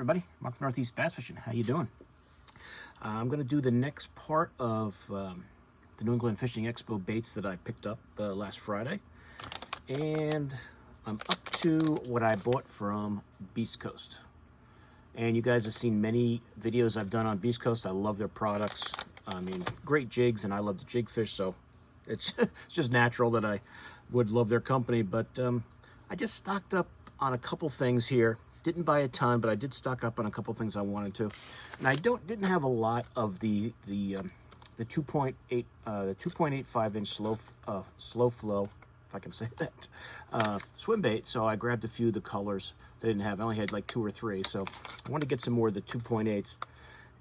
everybody, Mark from Northeast Bass Fishing. How you doing? I'm going to do the next part of the New England Fishing Expo baits that I picked up last Friday. And I'm up to what I bought from Beast Coast. And you guys have seen many videos I've done on Beast Coast. I love their products. I mean, great jigs, and I love to jig fish, so it's just natural that I would love their company. But I just stocked up on a couple things here. Didn't buy a ton, but I did stock up on a couple things I wanted to. And I didn't have a lot of the 2.85 inch slow flow, if I can say that, swim bait. So I grabbed a few of the colors that I didn't have. I only had like 2 or 3, so I wanted to get some more of the 2.8s.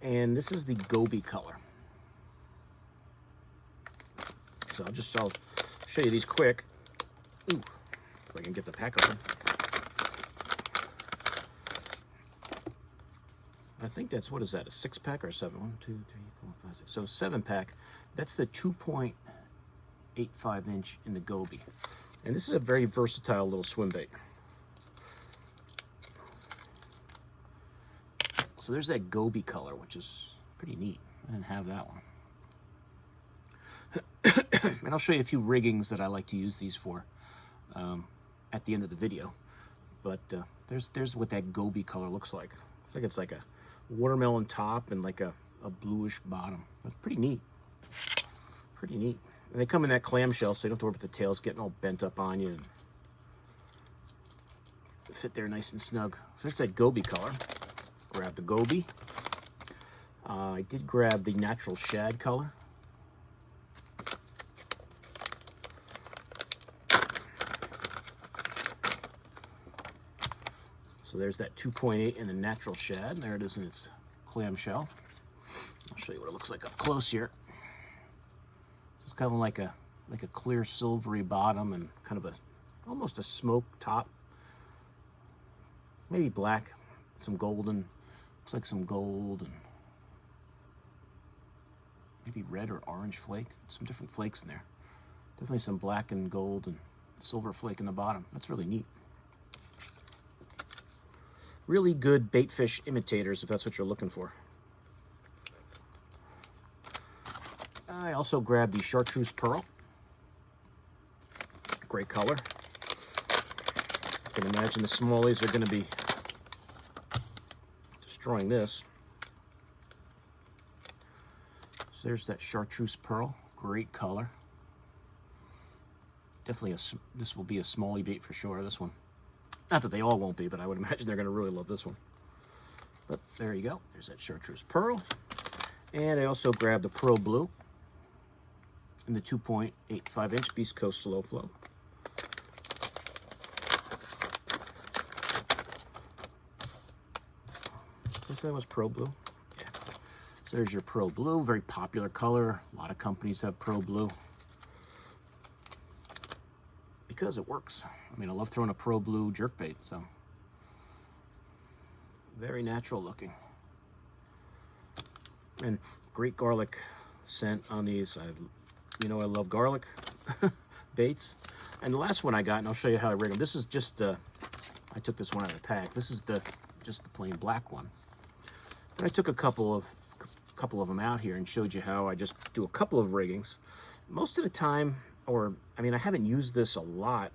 And this is the Goby color. So I'll show you these quick. Ooh, if I can get the pack open. I think that's, what is that, a 6-pack or a 7? 1, 2, 3, 4, 5, 6. So 7-pack. That's the 2.85 inch in the Goby. And this is a very versatile little swim bait. So there's that Goby color, which is pretty neat. I didn't have that one. And I'll show you a few riggings that I like to use these for at the end of the video. But there's what that Goby color looks like. I think it's like a watermelon top and like a bluish bottom. That's pretty neat. Pretty neat. And they come in that clamshell, so you don't have to worry about the tails getting all bent up on you. And fit there nice and snug. So it's that Goby color. Grab the Goby. I did grab the natural shad color. So there's that 2.8 in the natural shad. There it is in its clamshell. I'll show you what it looks like up close here. It's kind of like a clear silvery bottom and kind of almost a smoke top. Maybe black, some golden. Looks like some gold and maybe red or orange flake. Some different flakes in there. Definitely some black and gold and silver flake in the bottom. That's really neat. Really good bait fish imitators, if that's what you're looking for. I also grabbed the Chartreuse Pearl. Great color. I can imagine the smallies are going to be destroying this. So there's that Chartreuse Pearl. Great color. Definitely this will be a smallie bait for sure, this one. Not that they all won't be, but I would imagine they're going to really love this one. But there you go. There's that Chartreuse Pearl. And I also grabbed the Pearl Blue in the 2.85 inch Beast Coast Slow Flow. I guess that was Pearl Blue. Yeah. So there's your Pearl Blue. Very popular color. A lot of companies have Pearl Blue. Because it works. I mean, I love throwing a Pearl Blue jerkbait, so very natural looking. And great garlic scent on these. You know I love garlic baits. And the last one I got, and I'll show you how I rig them. This is just I took this one out of the pack. This is just the plain black one. And I took a couple of them out here and showed you how I just do a couple of riggings. Most of the time, I mean, I haven't used this a lot.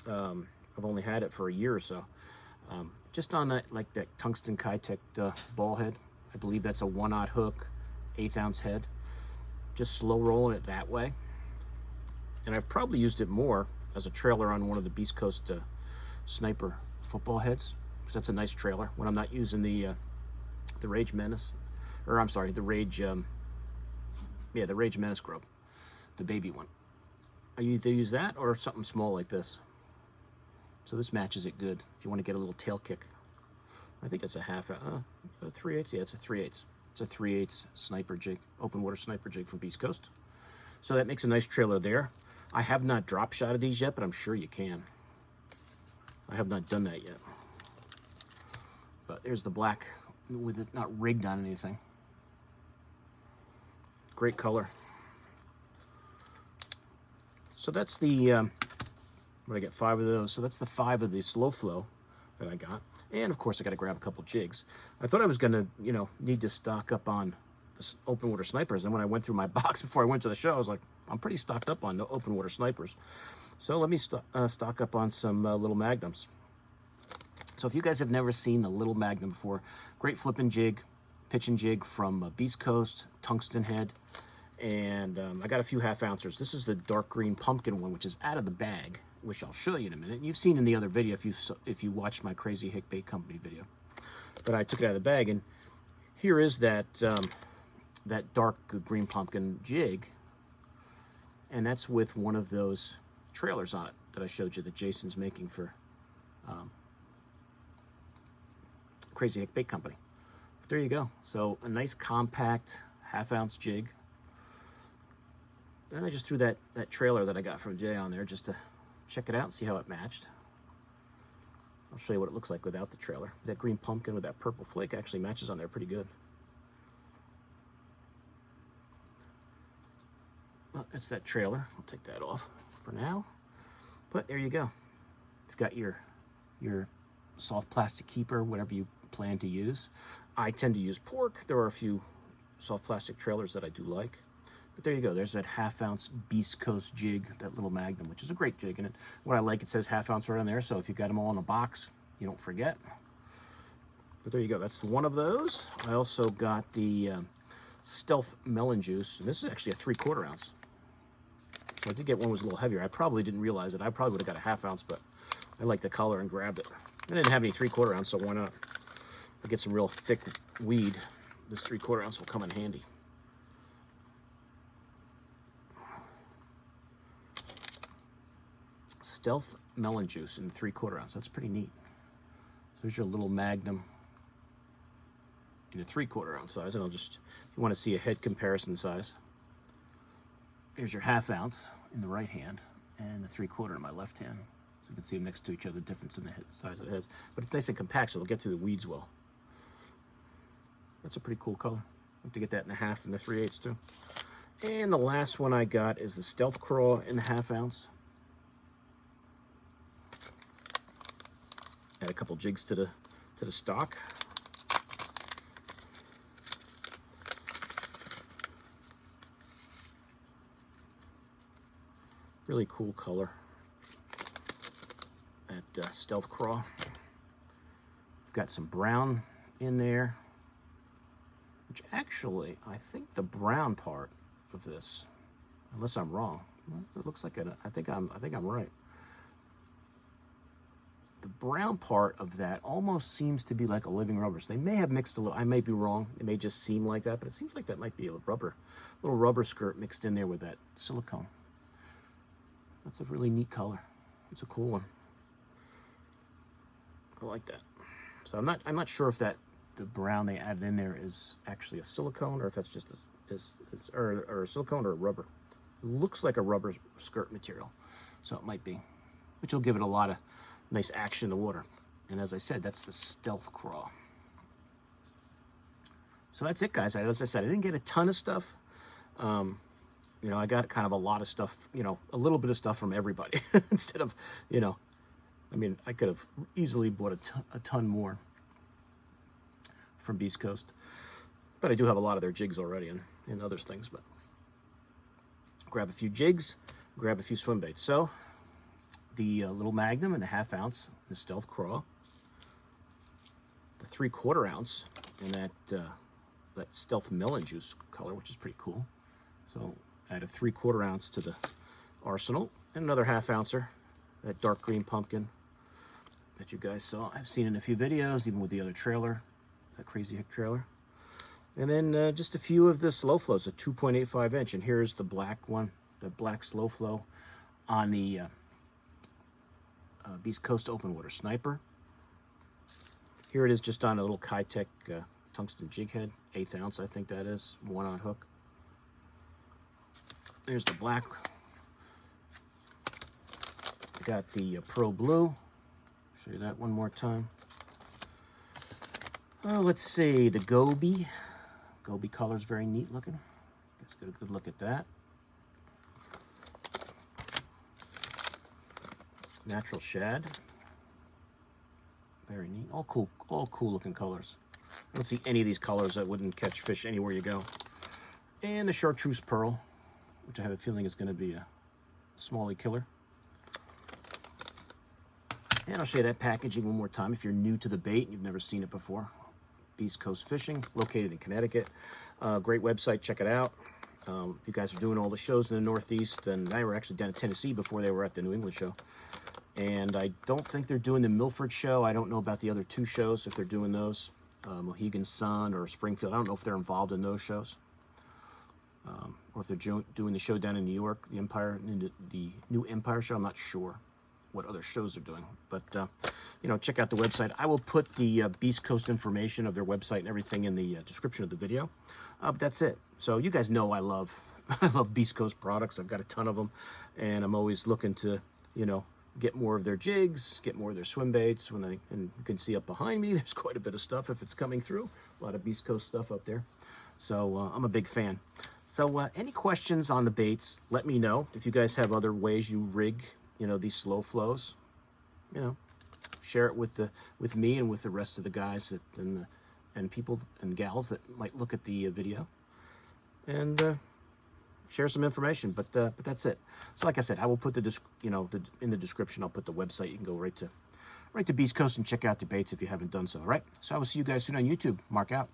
I've only had it for a year or so. Just on that, like that tungsten Kitech ball head. I believe that's a 1/0 hook, 1/8 ounce head. Just slow rolling it that way. And I've probably used it more as a trailer on one of the Beast Coast sniper football heads. So that's a nice trailer when I'm not using the Rage Menace, or I'm sorry, the Rage Menace grub, the baby one. I either use that or something small like this. So this matches it good if you want to get a little tail kick. I think it's a 3/8. Yeah, it's a 3/8. It's a 3/8 sniper jig, open water sniper jig from Beast Coast. So that makes a nice trailer there. I have not drop shotted these yet, but I'm sure you can. I have not done that yet. But there's the black with it not rigged on anything. Great color. So that's the, what I get, 5 of those. So that's the 5 of the slow flow that I got. And of course I got to grab a couple jigs. I thought I was gonna, you know, need to stock up on open water snipers, and when I went through my box before I went to the show, I was like, I'm pretty stocked up on open water snipers. So let me stock up on some little magnums. So if you guys have never seen the little magnum before, great flipping jig, pitching jig from Beast Coast, tungsten head, and I got a few half-ouncers. This is the dark green pumpkin one, which is out of the bag, which I'll show you in a minute. You've seen in the other video if you watched my Crazy Hick Bait Company video. But I took it out of the bag, and here is that that dark green pumpkin jig, and that's with one of those trailers on it that I showed you that Jason's making for Crazy Hick Bait Company. But there you go. So a nice compact half-ounce jig. Then I just threw that trailer that I got from Jay on there just to check it out and see how it matched. I'll show you what it looks like without the trailer. That green pumpkin with that purple flake actually matches on there pretty good. Well, that's that trailer. I'll take that off for now. But there you go. You've got your soft plastic keeper, whatever you plan to use. I tend to use pork. There are a few soft plastic trailers that I do like. But there you go. There's that half-ounce Beast Coast jig, that little magnum, which is a great jig. And what I like, it says half-ounce right on there. So if you've got them all in a box, you don't forget. But there you go. That's one of those. I also got the Stealth Melon Juice. And this is actually a 3/4 ounce. So I did get one that was a little heavier. I probably didn't realize it. I probably would have got a half-ounce, but I liked the color and grabbed it. I didn't have any 3/4 ounce, so why not? If I get some real thick weed, this 3/4 ounce will come in handy. Stealth Melon Juice in 3/4 ounce. That's pretty neat. So there's your little magnum in a 3/4 ounce size, and I'll just, if you want to see a head comparison size, here's your half-ounce in the right hand and the 3/4 in my left hand. So you can see them next to each other, the difference in the size of the heads. But it's nice and compact, so it'll get through the weeds well. That's a pretty cool color. I have to get that in the 1/2 and the 3/8 too. And the last one I got is the Stealth Craw in the 1/2 ounce. Add a couple jigs to the stock. Really cool color. That Stealth Craw. We've got some brown in there, which actually I think the brown part of this, unless I'm wrong, it looks like I think I'm right. The brown part of that almost seems to be like a living rubber. So they may have mixed a little, I may be wrong. It may just seem like that, but it seems like that might be a little rubber skirt mixed in there with that silicone. That's a really neat color. It's a cool one. I like that. So I'm not sure if the brown they added in there is actually a silicone, or if that's just a silicone or a rubber. It looks like a rubber skirt material, so it might be, which will give it a lot of nice action in the water. And as I said, that's the Stealth Craw. So that's it, guys. As I said, I didn't get a ton of stuff. You know, I got kind of a lot of stuff, you know, a little bit of stuff from everybody instead of, you know, I mean, I could have easily bought a ton more from Beast Coast. But I do have a lot of their jigs already and other things. But grab a few jigs, grab a few swim baits. So the little Magnum in the 1/2 ounce, the Stealth Craw, the 3/4 ounce, and that Stealth Melon Juice color, which is pretty cool. So add a 3/4 ounce to the arsenal, and another 1/2 ouncer, that dark green pumpkin that you guys saw. I've seen in a few videos, even with the other trailer, that Crazy Hick trailer. And then just a few of the slow flows, a 2.85 inch. And here's the black one, the black slow flow on the Beast Coast Open Water Sniper. Here it is just on a little Kitech tungsten jig head, 1/8 ounce, I think that is, 1-aught hook. There's the black. I got the Pro Blue. Show you that one more time. Oh, let's see, the Goby. Goby color is very neat looking. Let's get a good look at that. Natural Shad. Very neat. All cool looking colors. I don't see any of these colors that wouldn't catch fish anywhere you go. And the Chartreuse Pearl, which I have a feeling is going to be a smallie killer. And I'll show you that packaging one more time if you're new to the bait and you've never seen it before. Beast Coast Fishing, located in Connecticut. Great website, check it out. You guys are doing all the shows in the Northeast, and they were actually down in Tennessee before they were at the New England show. And I don't think they're doing the Milford show. I don't know about the other two shows, if they're doing those. Mohegan Sun or Springfield. I don't know if they're involved in those shows. Or if they're doing the show down in New York, the Empire, the New Empire show. I'm not sure what other shows they're doing. But, you know, check out the website. I will put the Beast Coast information of their website and everything in the description of the video. But that's it. So you guys know I love Beast Coast products. I've got a ton of them. And I'm always looking to, you know, get more of their jigs, get more of their swim baits. And you can see up behind me, there's quite a bit of stuff if it's coming through. A lot of Beast Coast stuff up there. So I'm a big fan. So any questions on the baits, let me know. If you guys have other ways you rig, you know, these slow flows, you know, share it with me and with the rest of the guys that, and people and gals that might look at the video. And share some information, but that's it. So like I said, I will put in the description, I'll put the website. You can go right to Beast Coast and check out the baits if you haven't done so. All right. So I will see you guys soon on YouTube. Mark out.